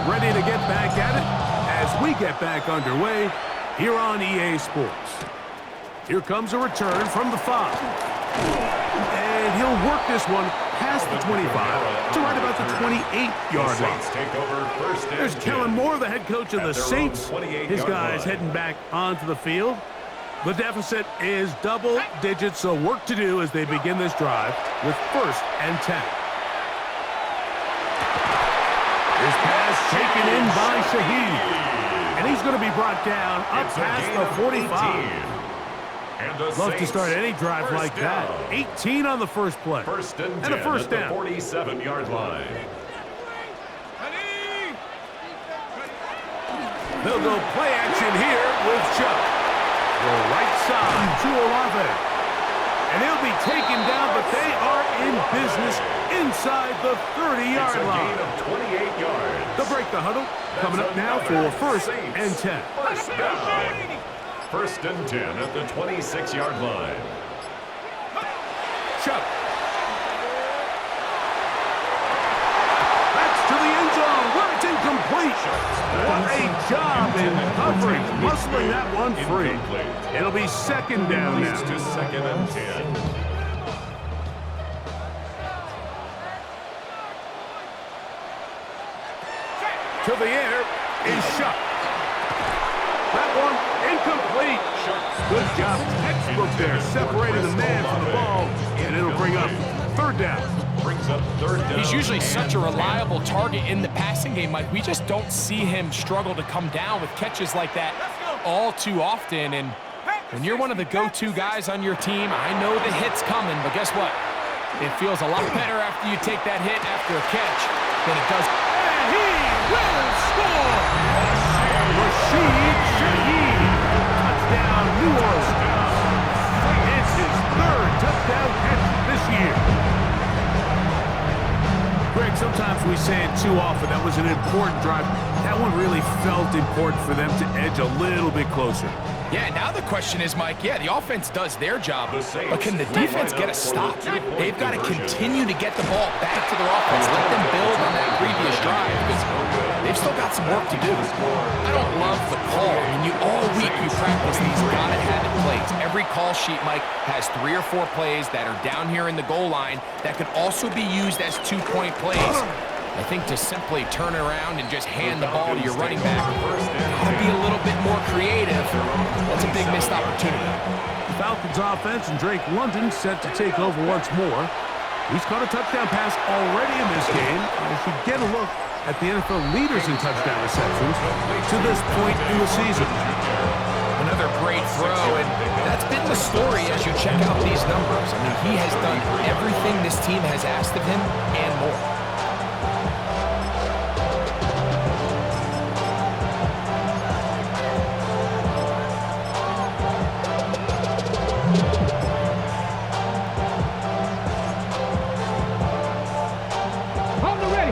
ready to get back at it as we get back underway here on EA Sports. Here comes a return from the 5. And he'll work this one past the 25 to right about the 28-yard line. There's Kellen Moore, the head coach of the Saints. His guys heading back onto the field. The deficit is double digits, so work to do as they begin this drive with 1st and 10. This pass taken in by Shaheed. And he's going to be brought down up past the 45. Love to start any drive like that. 18 on the first play. And a first down. 47-yard line. They'll go play action here with Chuck. The right side to Olave. And he'll be taken down, but they are in business inside the 30-yard line. They'll break the huddle. Coming up now for 1st and 10. 1st and 10 at the 26-yard line. Chuck. That's to the end zone where it's incomplete. What a job in coverage, muscling that one free. It'll be 2nd down now. To 2nd and 10. To the air is Chuck. That one incomplete. Good job, textbook there, separating the man from the ball, and it'll bring up 3rd down. Brings up 3rd down. He's usually such a reliable target in the passing game, Mike. We just don't see him struggle to come down with catches like that all too often. And when you're one of the go-to guys on your team, I know the hit's coming, but guess what? It feels a lot better after you take that hit after a catch than it does. And he will score! Rashid Shaheed. Touchdown, New Orleans. It's his 3rd touchdown catch this year. Greg, sometimes we say it too often. That was an important drive. That one really felt important for them to edge a little bit closer. Yeah, now the question is, Mike, the offense does their job, but can the defense get a stop? They've got to continue to get the ball back to their offense, let them build on that previous drive, because they've still got some work to do. I don't love the call. I mean, all week you practice these gotta-have-it plays. Every call sheet, Mike, has 3 or 4 plays that are down here in the goal line that could also be used as 2-point plays. I think to simply turn around and just hand the ball to your running back, gotta be a little bit more creative. That's a big missed opportunity. The Falcons offense and Drake London set to take over once more. He's caught a touchdown pass already in this game. As you get a look at the NFL leaders in touchdown receptions to this point in the season. Another great throw, and that's been the story as you check out these numbers. I mean, he has done everything this team has asked of him and more.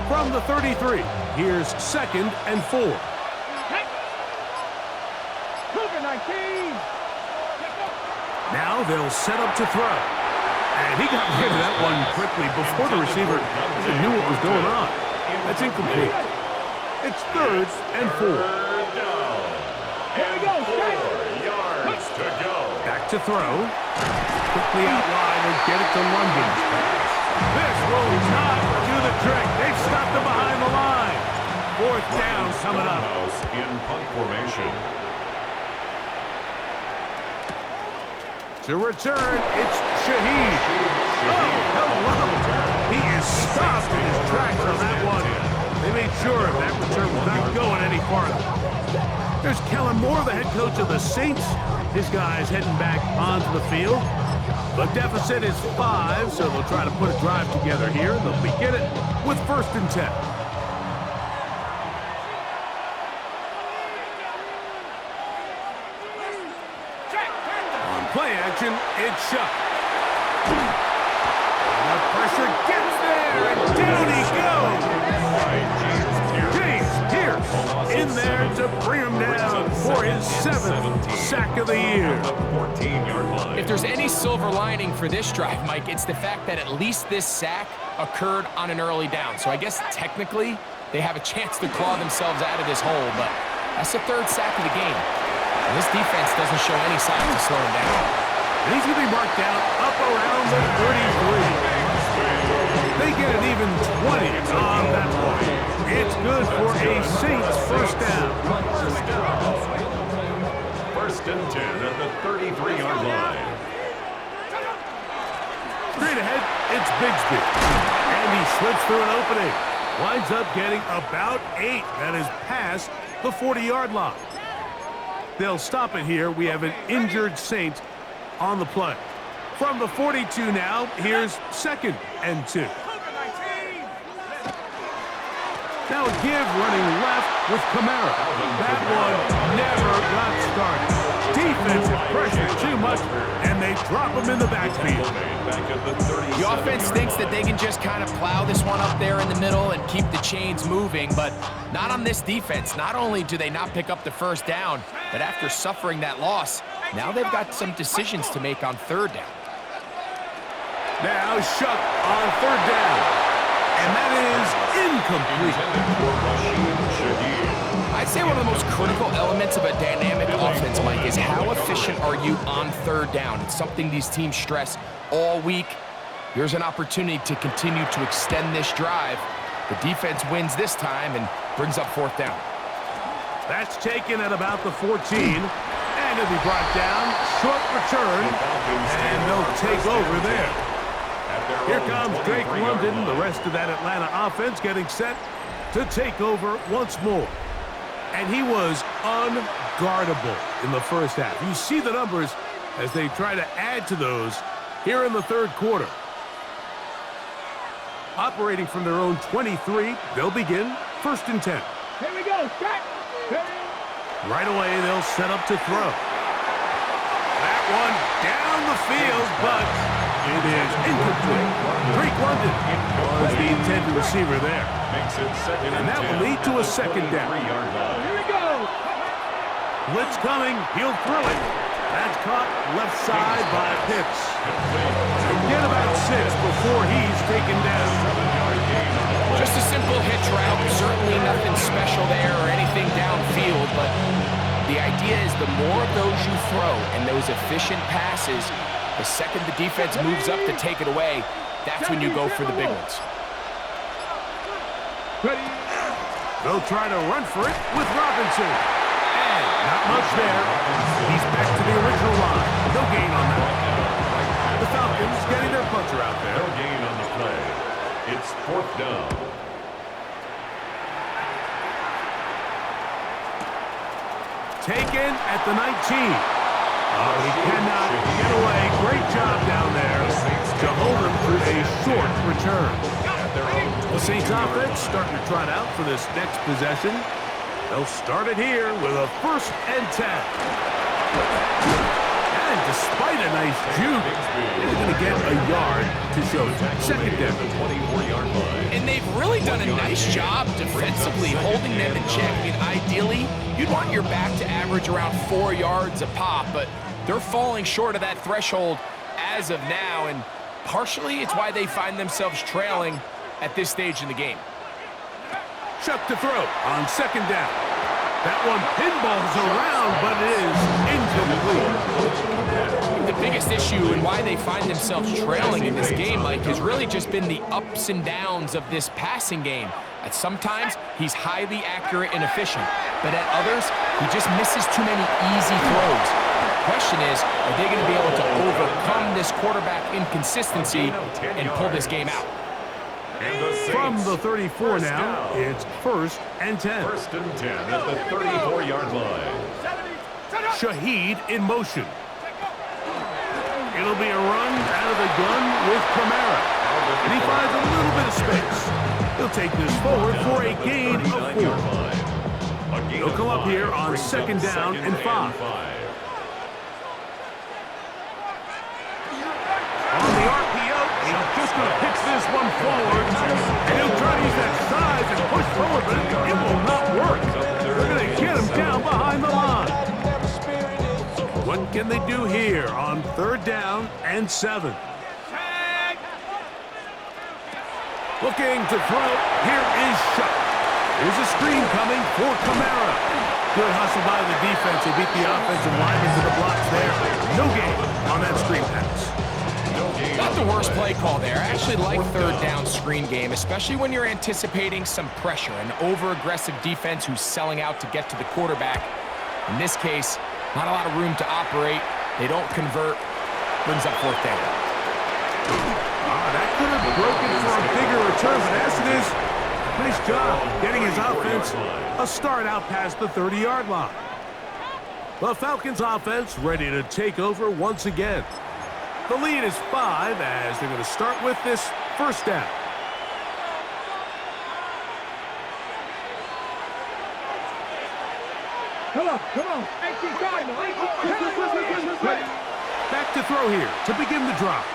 From the 33, here's 2nd and 4. Now they'll set up to throw. And he got rid of that one quickly before the receiver even knew what was going on. That's incomplete. It's 3rd and 4. Here we go. 4 yards to go. Back to throw. Quickly out wide and get it to London. This will not do the trick. They've stopped him behind the line. 4th down coming up. In punt formation. To return, it's Shaheed. Oh, hello. He is stopped in his tracks on that one. They made sure that return was not going any farther. There's Kellen Moore, the head coach of the Saints. His guys heading back onto the field. The deficit is 5, so they'll try to put a drive together here. They'll begin it with 1st and 10. On play action, it's Chuck. And the pressure gets there, and down he goes. James Pierce in there to bring him down for his 7th sack of the year. If there's any silver lining for this drive, Mike, it's the fact that at least this sack occurred on an early down. So I guess technically they have a chance to claw themselves out of this hole, but that's the third sack of the game. And this defense doesn't show any signs of slowing down. And he's going to be marked down up around the 33. They get an even 20 on that play. It's good for a Saints first down. First and 10 at the 33-yard line. Straight ahead, it's Bigsby. And he slips through an opening. Winds up getting about 8. That is past the 40-yard line. They'll stop it here. We have an injured Saint on the play. From the 42 now, here's 2nd and 2. Now a give running left with Kamara. That one never got started. Defensive pressure too much, and they drop him in the backfield. The offense thinks that they can just kind of plow this one up there in the middle and keep the chains moving, but not on this defense. Not only do they not pick up the first down, but after suffering that loss, now they've got some decisions to make on third down. Now Shuck on third down. And that is incomplete. I'd say one of the most critical elements of a dynamic offense, Mike, is how efficient are you on third down. It's something these teams stress all week. Here's an opportunity to continue to extend this drive. The defense wins this time and brings up fourth down. That's taken at about the 14. And it'll be brought down. Short return. And they'll take over there. Here comes Drake London, the rest of that Atlanta offense getting set to take over once more. And he was unguardable in the first half. You see the numbers as they try to add to those here in the third quarter. Operating from their own 23, they'll begin 1st and 10. Here we go, Jack. Right away, they'll set up to throw. That one down the field, but it is incomplete. Drake London was the intended receiver there. And that will lead to a second down. Here we go. Blitz coming. He'll throw it. That's caught left side by Pitts. Get about 6 before he's taken down. Just a simple hitch route. Certainly nothing special there or anything downfield, but the idea is the more of those you throw and those efficient passes, the second the defense moves up to take it away, that's when you go for the big ones. They'll try to run for it with Robinson. And not much there. He's back to the original line. No gain on that. The Falcons getting their puncher out there. No gain on the play. It's 4th down. Taken at the 19. Oh, he cannot get away. Great job down there to hold him through a short return. The Saints offense starting to trot out for this next possession. They'll start it here with a 1st and 10. And despite a nice juke, they're going to get a yard to show it. Second down. And they've really done a nice job defensively holding them in check. I mean, ideally, you'd want your back to average around 4 yards a pop, but they're falling short of that threshold as of now, and partially it's why they find themselves trailing at this stage in the game. Chuck to throw on second down. That one pinballs around, but it is incomplete. The biggest issue and why they find themselves trailing in this game, Mike, has really just been the ups and downs of this passing game. At sometimes, he's highly accurate and efficient, but at others, he just misses too many easy throws. The question is, are they going to be able to overcome this quarterback inconsistency and pull this game out? From the 34 now, it's 1st and 10. 1st and 10 at the 34-yard line. Shaheed in motion. It'll be a run out of the gun with Kamara. And he finds a little bit of space. He'll take this forward for a gain of 4. He'll come up here on 2nd down and 5. On the RPO, he's just going to pitch this one forward. And he'll try to use that size and push forward, but it will not work. They're going to get him down behind the line. What can they do here on 3rd down and 7? Looking to throw. Here is Shuck. Here's a screen coming for Kamara. Good hustle by the defense. They beat the offensive lineman to the blocks there. No gain on that screen pass. Not the worst play call there. I actually like third down screen game, especially when you're anticipating some pressure, an over-aggressive defense who's selling out to get to the quarterback. In this case, not a lot of room to operate. They don't convert. Brings up fourth down. That could have broken for a bigger return, but as it is, nice job getting his offense a start out past the 30-yard line. The Falcons offense ready to take over once again. The lead is 5 as they're going to start with this first down. Come on. 18 time. Back to throw here to begin the drop.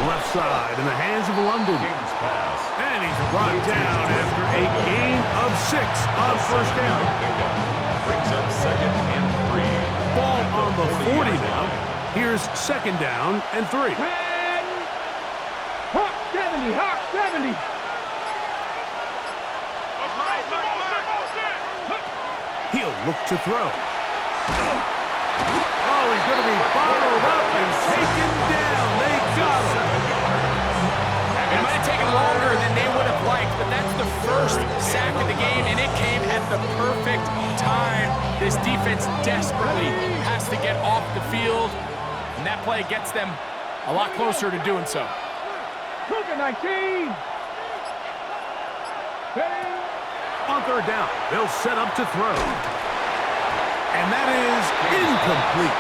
Left side in the hands of London. And he's brought down after a gain of 6 on first down. Brings up second and 3. Ball on the 40 now. Here's second down and 3. 10. Hawk 70. He'll look to throw. Oh, he's going to be bottled up and taken down. They got him. It might have taken longer than they would have liked, but that's the first sack of the game, and it came at the perfect time. This defense desperately has to get off the field, and that play gets them a lot closer to doing so. Look at 19. On third down, they'll set up to throw. And that is incomplete.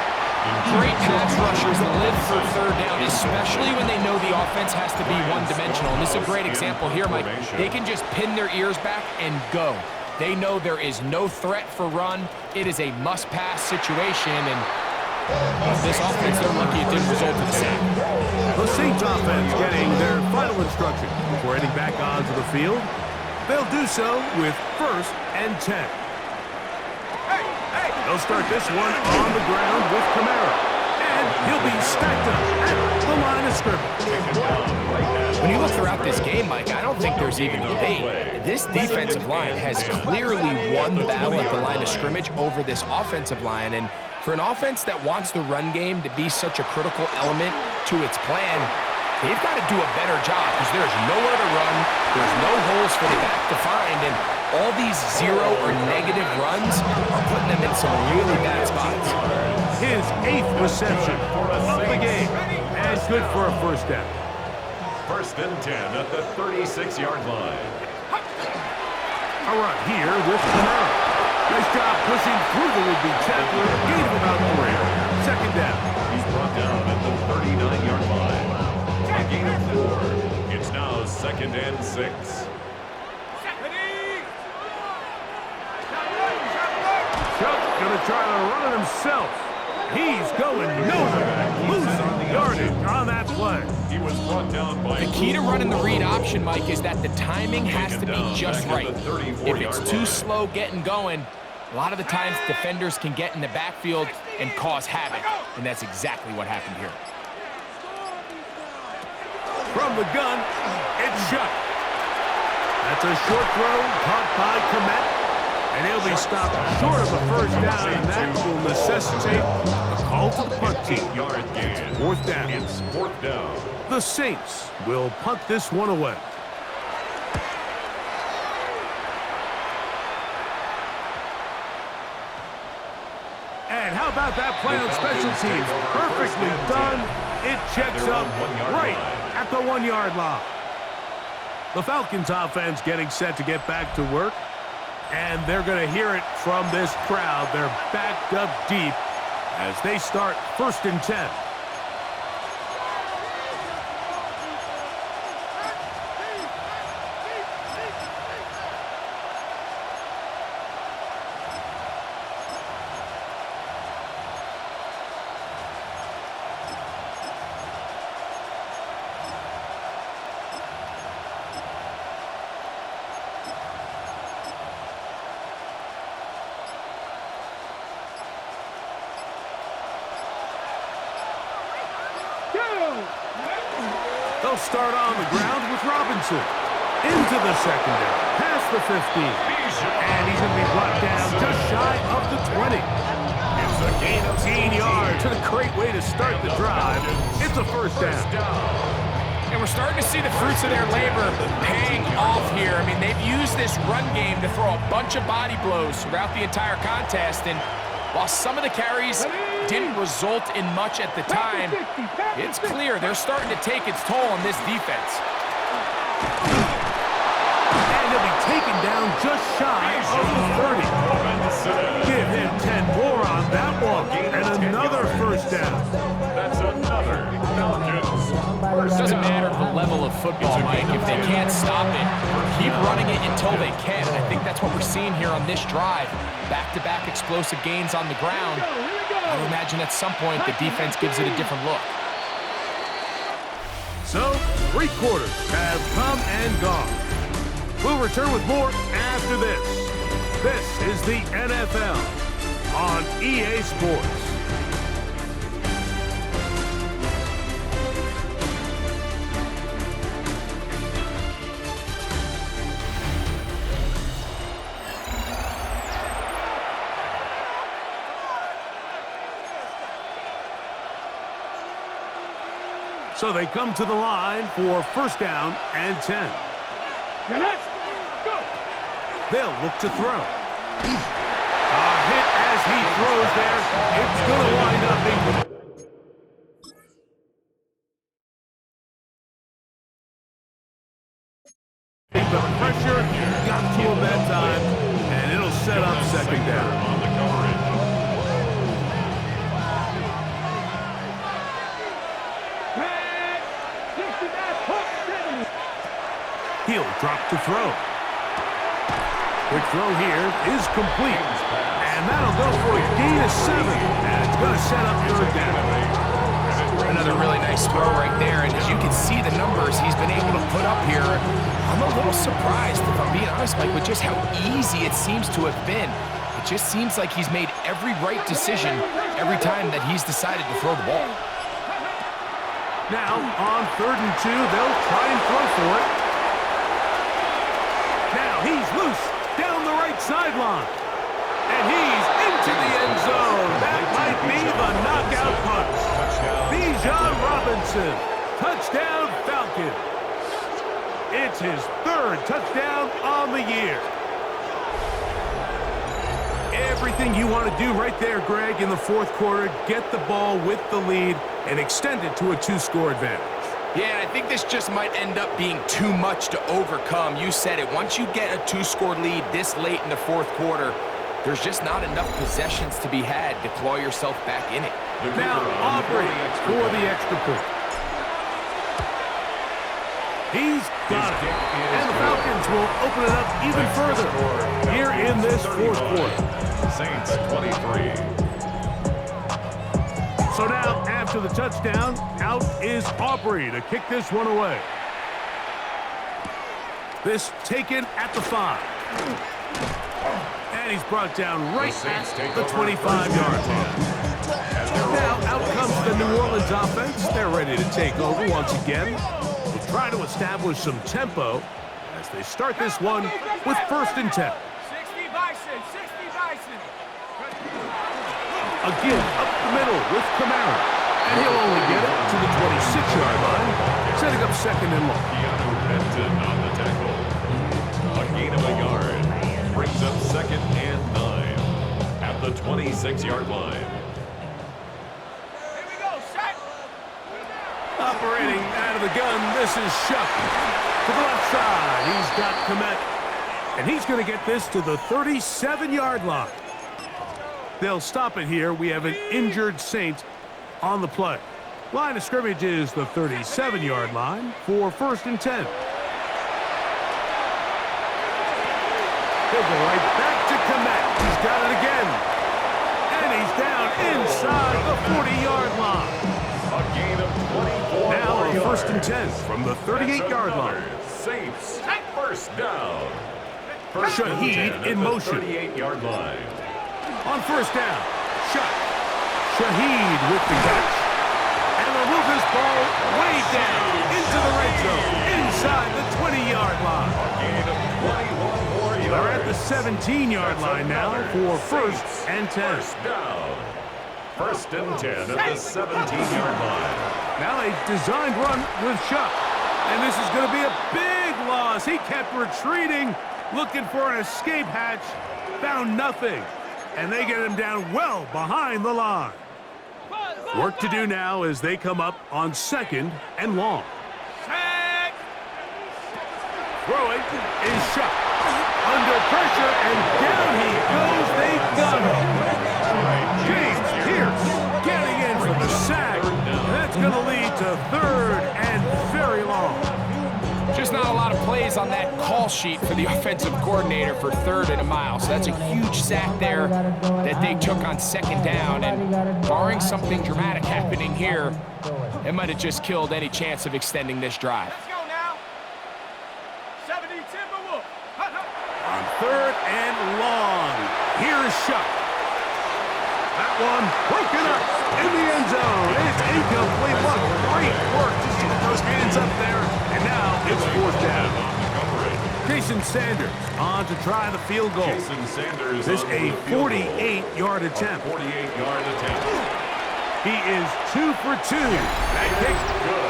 Great pass rushers live for third down, especially when they know the offense has to be one-dimensional. And this is a great example here, Mike. They can just pin their ears back and go. They know there is no threat for run. It is a must-pass situation, and this offense, they're lucky it didn't result in a sack. The Saints offense getting their final instruction before heading back onto the field. They'll do so with first and 10. They'll start this one on the ground with Kamara. And he'll be stacked up at the line of scrimmage. When you look throughout this game, Mike, I don't think there's even debate. This defensive line has clearly won the battle at the line of scrimmage over this offensive line. And for an offense that wants the run game to be such a critical element to its plan, they've got to do a better job because there's nowhere to run, there's no holes for the back to find, and all these zero or negative runs are putting them in some really bad spots. His 8th reception of the game, and good for a first down. First and 10 at the 36-yard line. A run here with Kamara. Nice job pushing through the would-be tackler, gain of about 3. Second down. He's brought down at the 39-yard line. A gain of 4. It's now second and 6. Chuck's going to try to run it himself. He's going nowhere, losing yardage on that play. He was brought down by The key to running the read option, Mike, is that the timing has to be just right. If it's too slow getting going, a lot of the times defenders can get in the backfield and cause havoc, and that's exactly what happened here. From the gun, it's Chuck. That's a short throw caught by Komet. And he'll be stopped short of a first down, and that will necessitate a call to the punt team. It's fourth down. It's fourth down. The Saints will punt this one away. And how about that play on special teams? Perfectly done. It checks up right at the 1-yard line. The Falcons offense getting set to get back to work. And they're going to hear it from this crowd. They're backed up deep as they start first and 10. They'll start on the ground with Robinson. Into the secondary. Past the 15. And he's going to be brought down just shy of the 20. It's a gain of 18 yards. A great way to start the drive. It's a first down. And we're starting to see the fruits of their labor paying off here. I mean, they've used this run game to throw a bunch of body blows throughout the entire contest. And while some of the carries didn't result in much at the time, it's clear they're starting to take its toll on this defense. And he'll be taken down just shy of the 30. Give him 10 more on that one. And another first down. That's another Falcons. It doesn't matter the level of football, Mike. If they can't stop it, keep running it until they can. And I think that's what we're seeing here on this drive. Back-to-back explosive gains on the ground. I would imagine at some point the defense gives it a different look. So, 3 quarters have come and gone. We'll return with more after this. This is the NFL on EA Sports. So they come to the line for first down and 10. They'll look to throw. A hit as he throws there. It's going to wind up being... The pressure got to him that time, and it'll set up second down. On the coverage. He'll drop to throw. Quick throw here is complete. And that'll go for a gain of 7. And it's going to set up third down. Another really nice throw right there. And as you can see the numbers he's been able to put up here, I'm a little surprised, if I'm being honest, Mike, with just how easy it seems to have been. It just seems like he's made every right decision every time that he's decided to throw the ball. Now, on 3rd and 2, they'll try and throw for it. Now he's loose down the right sideline. And he's into the end zone. That might be the knockout punch. Bijan Robinson, touchdown Falcons. It's his 3rd touchdown on the year. Everything you want to do right there, Greg, in the 4th quarter, get the ball with the lead and extend it to a 2-score advantage. Yeah, I think this just might end up being too much to overcome. You said it. Once you get a 2-score lead this late in the 4th quarter, there's just not enough possessions to be had to claw yourself back in it. Now Aubrey for the extra point. He's got it. And the Falcons will open it up even further here in this 4th quarter. Saints 23. So now, after the touchdown, out is Aubrey to kick this one away. This taken at the 5. And he's brought down right at the 25-yard line. Now, out comes the New Orleans offense. They're ready to take over once again. They'll try to establish some tempo as they start this one with 1st and 10. 60 Bison, 60 Bison. Again, up the middle with Kamara. And he'll only get it to the 26-yard line, setting up 2nd and long. Keanu Benton on the tackle. A gain of a yard. Brings up 2nd and 9 at the 26-yard line. Here we go, set. Operating out of the gun, this is Shuck. To the left side, he's got Komet. And he's going to get this to the 37-yard line. They'll stop it here. We have an injured Saint on the play. Line of scrimmage is the 37-yard line for 1st and 10. He'll go right back to Komet. He's got it again. And he's down inside the 40-yard line. A gain of 24. Now on 1st and 10 from the 38-yard line. Saints first down. Shaheed in motion. 38-yard line. On 1st down, Shaheed with the catch. And they'll move this ball way down into the red zone, inside the 20-yard line. A gain of 21 more 17-yard line now for first and 10. First down. First and 10 at the 17-yard line. Now a designed run with Shuck. And this is going to be a big loss. He kept retreating, looking for an escape hatch. Found nothing. And they get him down well behind the line. Work to do now as they come up on second and long. Throwing is Shuck. Under pressure, and down he goes. They got him. James Pierce getting in for the sack. That's going to lead to third and very long. Just not a lot of plays on that call sheet for the offensive coordinator for third and a mile. So that's a huge sack there that they took on second down. And barring something dramatic happening here, it might have just killed any chance of extending this drive. Let's go now. 70 Timberwolf. On third and long. Here's Shuck. That one broken up in the end zone. It's incomplete. What great work to get those hands up there. And now it's fourth down. Jason Sanders on to try the field goal. Jason Sanders. This a 48-yard attempt. 48-yard attempt. He is 2 for 2. That kick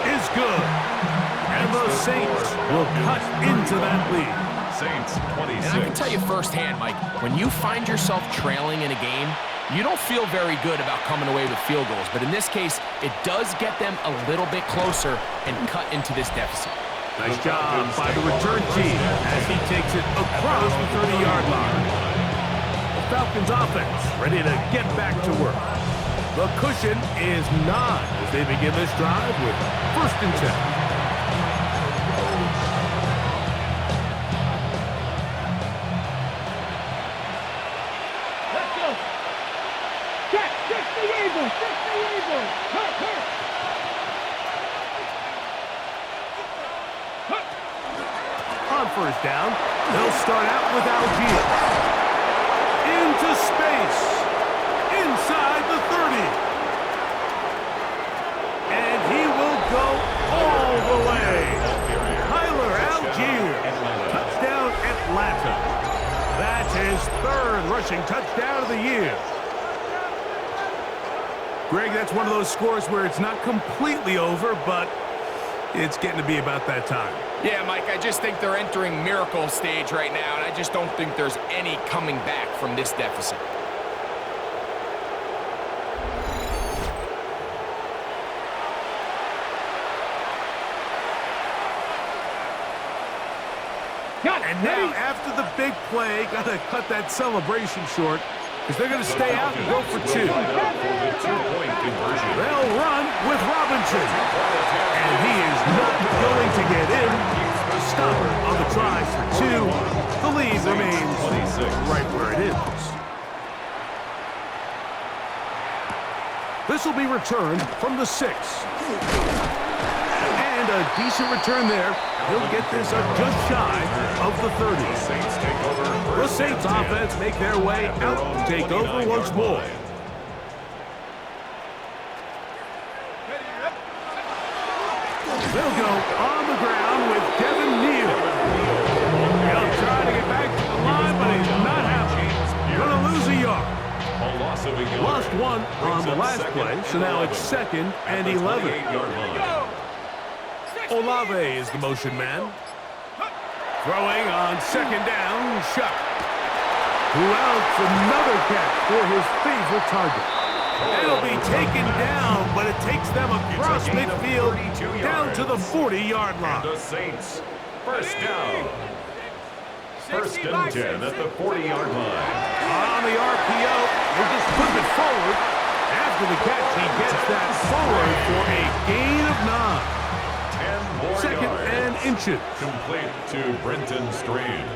is good. And the Saints will cut into that lead. Saints 26. And I can tell you firsthand, Mike, when you find yourself trailing in a game, you don't feel very good about coming away with field goals. But in this case, it does get them a little bit closer and cut into this deficit. Nice job by the return team as he takes it across the 30-yard line. The Falcons offense ready to get back to work. The cushion is 9 as they begin this drive with first and 10. On first down, they'll start out with Algier. Into space. Inside the 30. And he will go all the way. Tyler Algier. Touchdown Atlanta. That's his third rushing touchdown of the year. Greg, that's one of those scores where it's not completely over, but it's getting to be about that time. Yeah, Mike, I just think they're entering miracle stage right now, and I just don't think there's any coming back from this deficit. And now, after the big play, got to cut that celebration short because they're going to stay out and go for 2. They'll run with Robinson. And he is not going to get in. Stopper on the try for 2. The lead remains right where it is. This will be returned from the 6. And a decent return there. He'll get this up just shy of the 30. The Saints offense make their way out and take over once more. They'll go on the ground with Kevin Neal. He'll try to get back to the line, but he's not happy. Going to lose a yard. Lost 1 on the last play, so now it's second and 11. Olave is the motion man. Throwing on second down, Shuck. Who else? Another catch for his favorite target. It'll be taken down, but it takes them across midfield down to the 40-yard line. The Saints, first down. First and 10 at the 40-yard line. On the RPO, we're just putting it forward. After the catch, he gets that forward for a gain of 9. 10 more Second yards. and inches. Complete to Brenton Strange.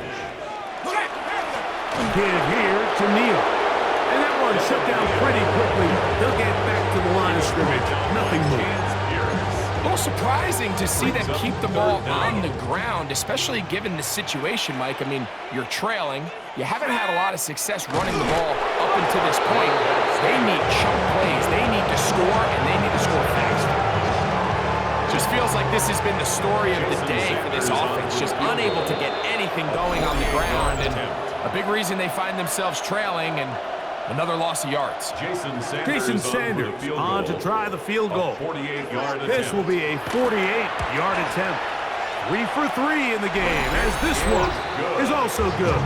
Give here to Neal. And that one shut down pretty quickly. They'll get back to the line of scrimmage. Nothing moves. A little surprising to see them keep the ball on the ground, especially given the situation, Mike. I mean, you're trailing. You haven't had a lot of success running the ball up until this point. They need chunk plays. They need to score, and they need to score fast. Just feels like this has been the story of the day for this offense. Just unable to get anything going on the ground. And A big reason they find themselves trailing, and another loss of yards. Jason Sanders on to try the field goal. This will be a 48-yard attempt. 3 for 3 in the game, as this one is also good.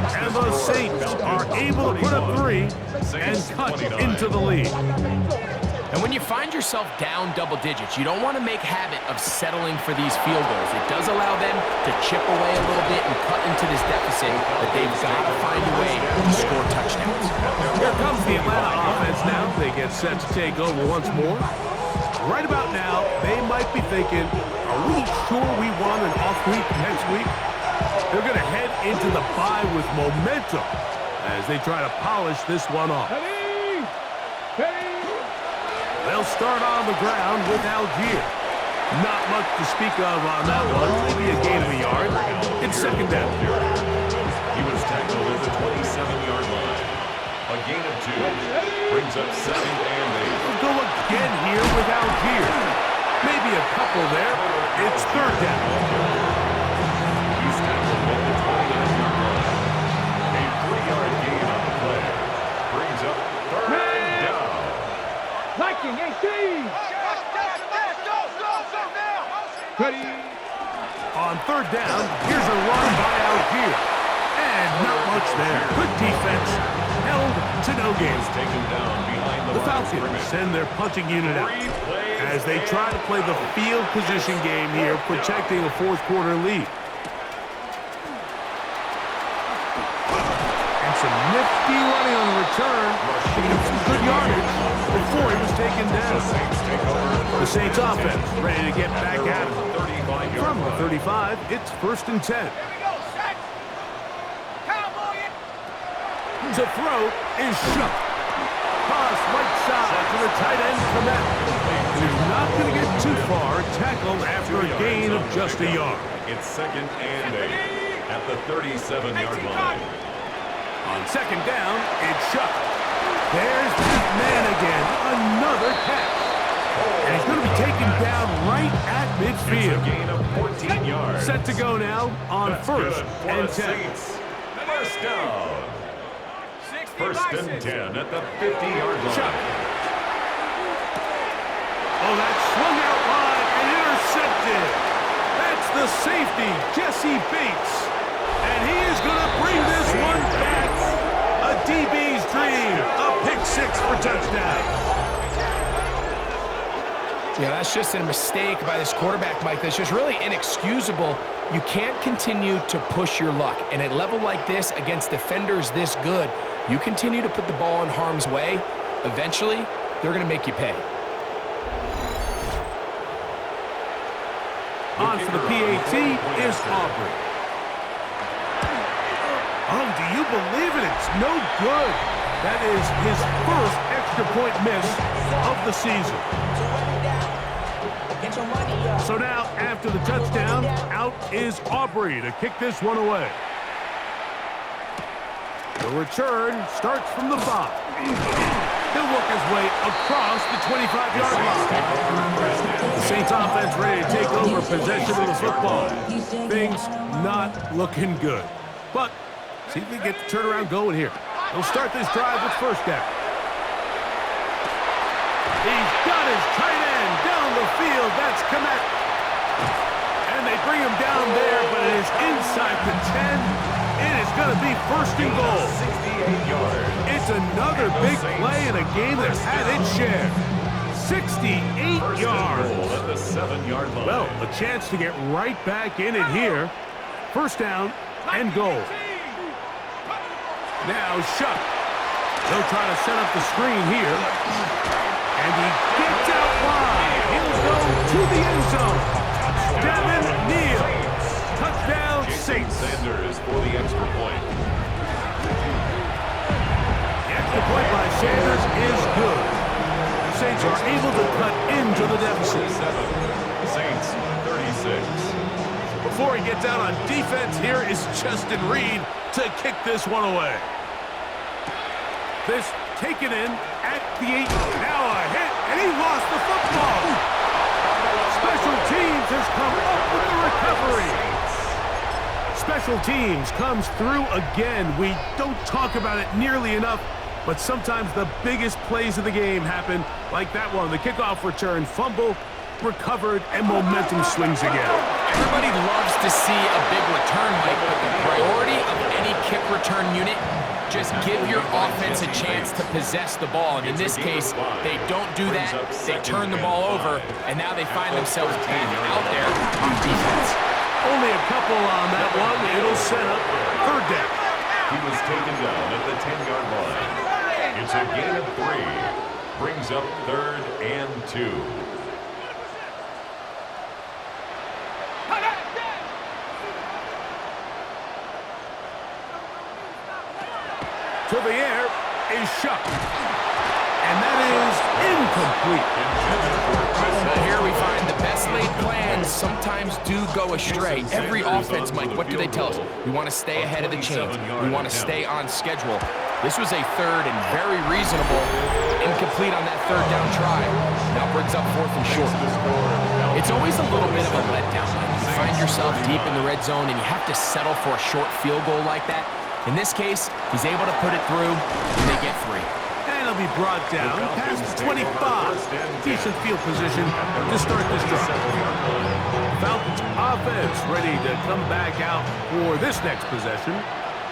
And the Saints are able to put up 3 and cut into the lead. And when you find yourself down double digits, you don't want to make habit of settling for these field goals. It does allow them to chip away a little bit and cut into this deficit, but they've got to find a way to score touchdowns. Here comes the Atlanta offense now. They get set to take over once more. Right about now, they might be thinking, are we sure we want an off week next week? They're going to head into the bye with momentum as they try to polish this one off. They'll start on the ground with Algier. Not much to speak of on that one. Maybe a gain of a yard. It's second down. He was tackled at the 27-yard line. A gain of 2 brings up 2nd and 8. We'll go again here with Algier. Maybe a couple there. It's 3rd down. He's tackled at the 29-yard line. A 3-yard gain on the play. Brings up 3rd down. Liking 18. Ready. On 3rd down, here's a run by Algier. And not much there. Good defense. Held to no gain. Taken down behind The Falcons send their punching unit out as they try to play the field position game here, protecting a 4th quarter lead. And some nifty running on the return to get some good yardage before he was taken down. The Saints offense ready to get back at it. From the 35, it's 1st and 10. To throw is Shuck. Pass right side to the tight end, Komet. He's not going to get too far, tackled after a gain of just a yard. It's 2nd and 8 at the 37-yard line. On 2nd down, it's Shuck. There's Big Man again, another catch. And he's going to be taken down right at midfield. It's a gain of 14 yards. Set to go now on That's 1st good for and the 10. Saints. First down. 1st and 10 at the 50-yard line. Chuck. Oh, that swung out wide and intercepted. That's the safety, Jesse Bates. And he is going to bring this one back. A DB's dream. A pick 6 for touchdown. Yeah, that's just a mistake by this quarterback, Mike. That's just really inexcusable. You can't continue to push your luck. And at a level like this, against defenders this good, you continue to put the ball in harm's way, eventually, they're going to make you pay. On for the PAT is Aubrey. Oh, do you believe it? It's no good. That is his first extra point miss of the season. So now, after the touchdown, out is Aubrey to kick this one away. The return starts from the 5. He'll work his way across the 25-yard line. The Saints offense ready to take over possession of the football. Things not looking good. But see if they get the turnaround going here. They'll start this drive with 1st down. He's got his tight end down the field. That's Komet. And they bring him down there, but it is inside the 10. It is going to be 1st and goal. 68 yards. It's another big play in a game that's had its share. 68 yards. At the 7-yard line. Well, a chance to get right back in it here. 1st down and goal. Now Shuck. They'll try to set up the screen here. And he gets out wide. He'll go to the end zone. Devin Neal. Touchdown, Saints. Sanders for the extra point. The extra point by Sanders is good. The Saints are able to cut into the deficit. 7. Saints 36. Before he gets out on defense, here is Justin Reed to kick this one away. This taken in at the 8. Now a hit, and he lost the football. Special teams has come up with the recovery. Special teams comes through again. We don't talk about it nearly enough, but sometimes the biggest plays of the game happen like that one. The kickoff return, fumble, recovered, and momentum swings again. Everybody loves to see a big return, Mike, but the priority of any kick return unit, just give your offense a chance to possess the ball. And in this case, they don't do that. They turn the ball over, and now they find themselves back out there on defense. Only a couple on that one. It'll set up third down. He was taken down at the 10-yard line. It's a gain of 3. Brings up 3rd and 2. To the air is Shuck. And that is incomplete. Well, here we find the best laid plans sometimes do go astray. Every offense, Mike, what do they tell us? We want to stay ahead of the chains. We want to stay on schedule. This was a third and very reasonable incomplete on that third down try. Now brings up 4th and short. It's always a little bit of a letdown. You find yourself deep in the red zone and you have to settle for a short field goal like that. In this case, he's able to put it through, and they get 3. And he'll be brought down past the 25. Decent field position to start this drive. Falcons offense ready to come back out for this next possession.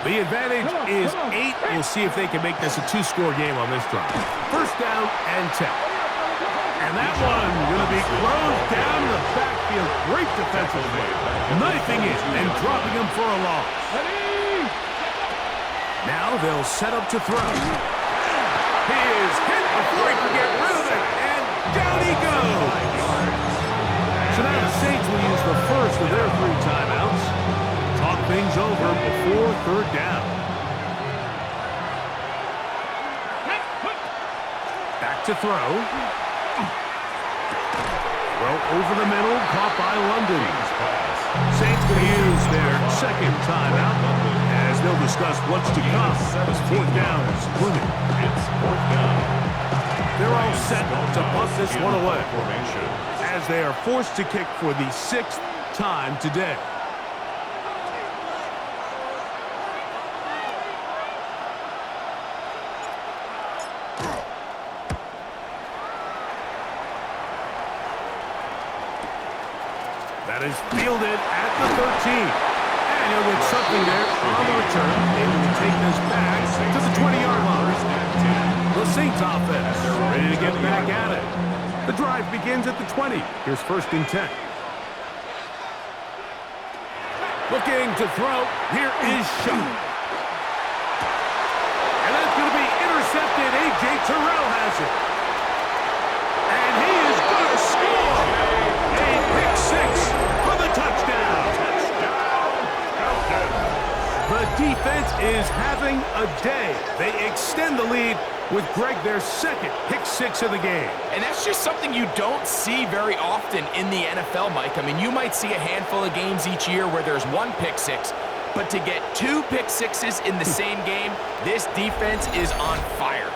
The advantage is 8. We'll see if they can make this a 2-score game on this drive. First down and 10. And that one going to be thrown down the backfield. Great defensive play. Knifing it and dropping him for a loss. Now they'll set up to throw. He is hit before he can get rid of it, and down he goes. So now the Saints will use the first of their 3 timeouts. Talk things over before third down. Back to throw. Throw over the middle, caught by London. Saints going to use their second timeout. As they'll discuss what's to come as 4th down is looming. It's 4th down. They're all set to punt this one away as they are forced to kick for the 6th time today. That is fielded at the 13. And he'll get something there on the return. Able to take this back to the 20-yard line. The Saints offense ready to get back at it. The drive begins at the 20. Here's 1st and 10. Looking to throw. Here is Shuck. And that's going to be intercepted. A.J. Terrell has it. And he is going to score. A pick 6 for the touchdown. The defense is having a day. They extend the lead with Greg their 2nd pick 6 of the game. And that's just something you don't see very often in the NFL, Mike. I mean, you might see a handful of games each year where there's 1 pick 6, but to get 2 pick 6s in the same game, this defense is on fire.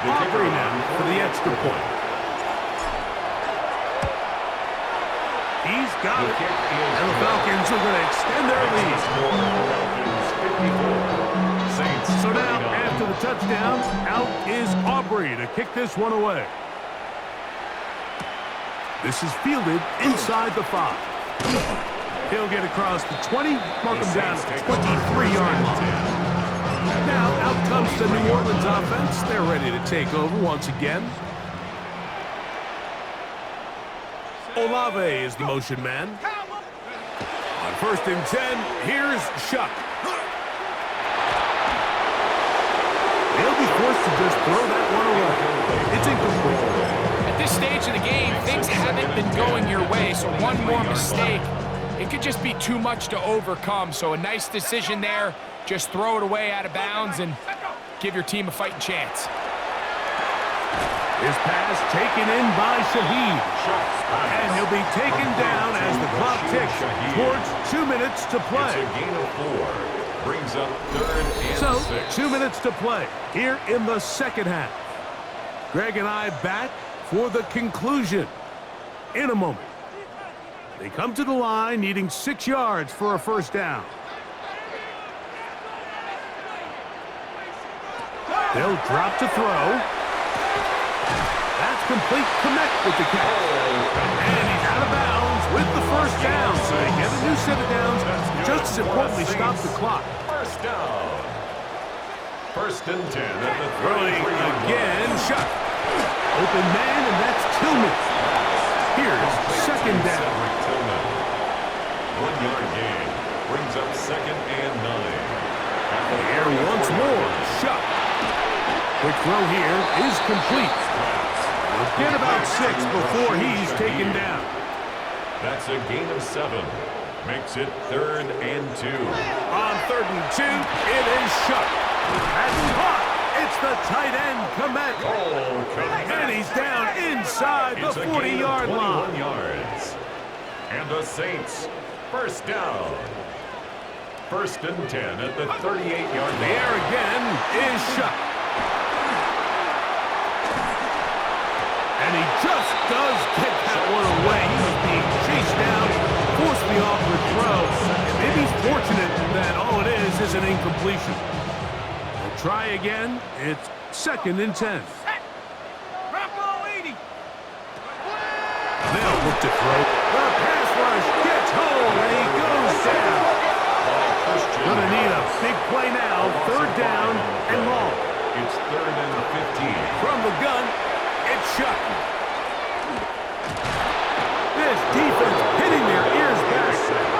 Aubrey now for the extra point. He's got it. And the Falcons are going to extend their lead. So now, after the touchdown, out is Aubrey to kick this one away. This is fielded inside the 5. He'll get across the 20, mark him down at the 23-yard line. Now, out comes the New Orleans offense. They're ready to take over once again. Olave is the motion man. On 1st and 10, here's Shuck. They'll be forced to just throw that one away. It's incomplete. At this stage of the game, things haven't been going your way, so one more mistake, it could just be too much to overcome. So a nice decision there. Just throw it away out of bounds and give your team a fighting chance. His pass taken in by Shaheed. And he'll be taken down as the clock ticks towards 2 minutes to play. It's a gain of 4. Brings up 3rd and 6. 2 minutes to play here in the second half. Greg and I back for the conclusion in a moment. They come to the line needing 6 yards for a first down. They'll drop to throw. That's complete. Connect with the catch. And he's out of bounds with the first down. So they get a new set of downs. Just as importantly, stop the clock. First down. First and 10 at the Throwing again. Shot. Open man, and that's Tillman. Here's second down. 1 yard gain. Brings up second and 9. Here once more. Shot. Quick throw here is complete. We'll get about 6 before he's taken down. That's a gain of 7. Makes it 3rd and 2. On 3rd and 2, it is shut. That's caught. It's the tight end, Komet. And he's down inside the 40-yard line. 21 yards. And the Saints, first down. First and 10 at the 38-yard line. The air again is shut. And he just does get that one away. He was being chased down, forced the awkward throw. And maybe he's fortunate that all it is an incompletion. They'll try again. It's 2nd and 10. They'll look to throw. The pass rush gets home, and he goes down. Gonna need a big play now. 3rd down and long. It's 3rd and 15. From the gun, it's shut. This defense hitting their ears back,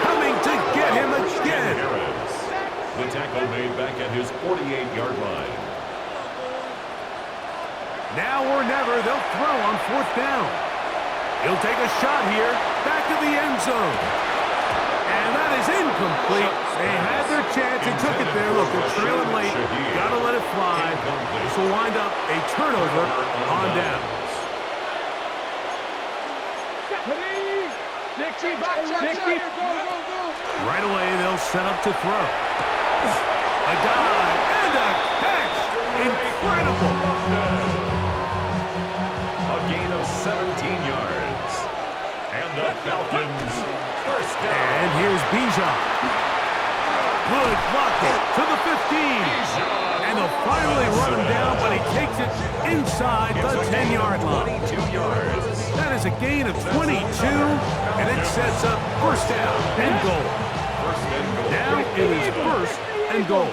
coming to get him again. The tackle made back at his 48-yard line. Now or never, they'll throw on 4th down. He'll take a shot here, back of the end zone. And that is incomplete. They had their chance and took it there. Look, they're trailing late. Gotta let it fly. This will wind up a turnover on downs. Right away, they'll set up to throw. A dive and a catch. Incredible. A gain of 17 yards. And the Falcons, first down. And here's Bijan. Good blocking to the 15. And they'll finally run him down, but he takes it inside the 10-yard line. 22 yards. That is a gain of 22, and it sets up first down and goal. Now it is 1st and goal.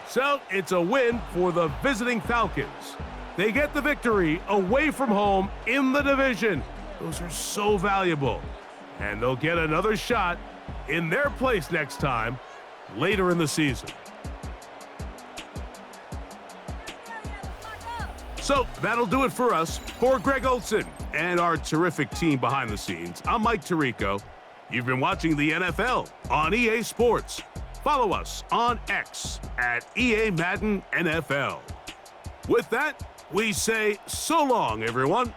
So it's a win for the visiting Falcons. They get the victory away from home in the division. Those are so valuable. And they'll get another shot in their place next time later in the season. So that'll do it for us. For Greg Olson and our terrific team behind the scenes, I'm Mike Tirico. You've been watching the NFL on EA Sports. Follow us on X at EA Madden NFL. With that, we say so long, everyone.